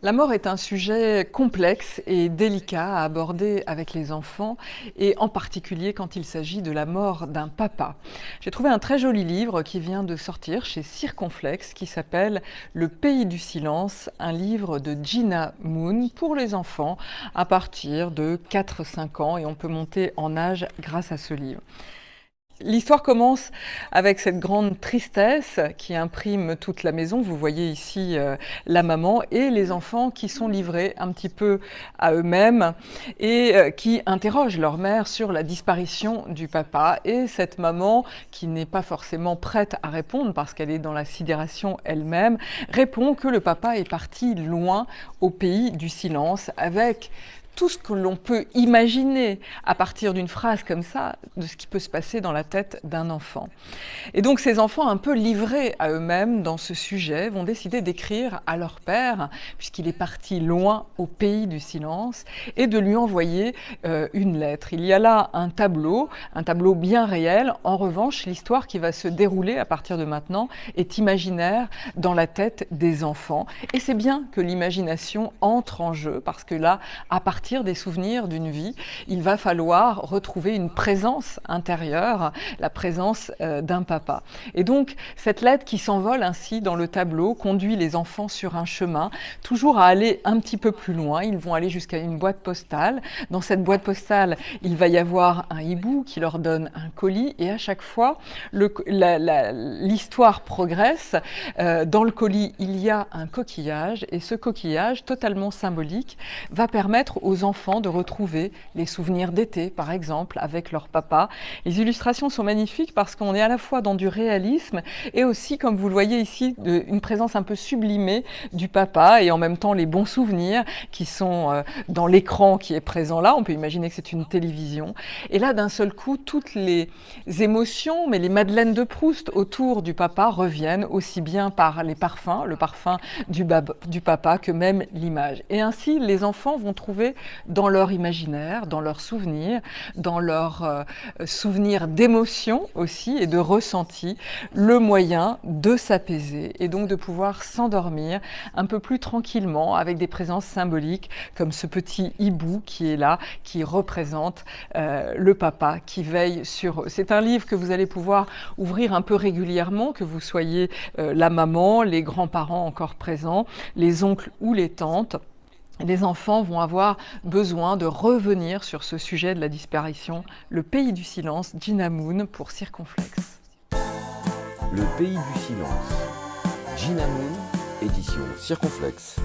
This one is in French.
La mort est un sujet complexe et délicat à aborder avec les enfants, et en particulier quand il s'agit de la mort d'un papa. J'ai trouvé un très joli livre qui vient de sortir chez Circonflexe qui s'appelle Le pays du silence, un livre de Gina Moon pour les enfants à partir de 4-5 ans, et on peut monter en âge grâce à ce livre. L'histoire commence avec cette grande tristesse qui imprime toute la maison. Vous voyez ici la maman et les enfants qui sont livrés un petit peu à eux-mêmes et qui interrogent leur mère sur la disparition du papa. Et cette maman, qui n'est pas forcément prête à répondre parce qu'elle est dans la sidération elle-même, répond que le papa est parti loin au pays du silence, avec tout ce que l'on peut imaginer à partir d'une phrase comme ça, de ce qui peut se passer dans la tête d'un enfant. Et donc ces enfants, un peu livrés à eux-mêmes dans ce sujet, vont décider d'écrire à leur père, puisqu'il est parti loin au pays du silence, et de lui envoyer une lettre. Il y a là un tableau bien réel. En revanche, l'histoire qui va se dérouler à partir de maintenant est imaginaire dans la tête des enfants. Et c'est bien que l'imagination entre en jeu, parce que là, à partir des souvenirs d'une vie, il va falloir retrouver une présence intérieure, la présence d'un papa. Et donc, cette lettre qui s'envole ainsi dans le tableau conduit les enfants sur un chemin, toujours à aller un petit peu plus loin. Ils vont aller jusqu'à une boîte postale. Dans cette boîte postale, il va y avoir un hibou qui leur donne un colis, et à chaque fois, l'histoire progresse. Dans le colis, il y a un coquillage, et ce coquillage, totalement symbolique, va permettre aux enfants de retrouver les souvenirs d'été, par exemple, avec leur papa. Les illustrations sont magnifiques parce qu'on est à la fois dans du réalisme et aussi, comme vous le voyez ici, une présence un peu sublimée du papa, et en même temps les bons souvenirs qui sont dans l'écran qui est présent là. On peut imaginer que c'est une télévision. Et là, d'un seul coup, toutes les émotions, mais les madeleines de Proust autour du papa reviennent, aussi bien par les parfums, le parfum du papa, que même l'image. Et ainsi, les enfants vont trouver dans leur imaginaire, dans leurs souvenirs, dans leurs souvenirs d'émotion aussi et de ressenti, le moyen de s'apaiser et donc de pouvoir s'endormir un peu plus tranquillement avec des présences symboliques comme ce petit hibou qui est là, qui représente le papa qui veille sur eux. C'est un livre que vous allez pouvoir ouvrir un peu régulièrement, que vous soyez la maman, les grands-parents encore présents, les oncles ou les tantes. Les enfants vont avoir besoin de revenir sur ce sujet de la disparition. Le pays du silence, Gina Moon pour Circonflexe. Le pays du silence. Gina Moon, édition Circonflexe.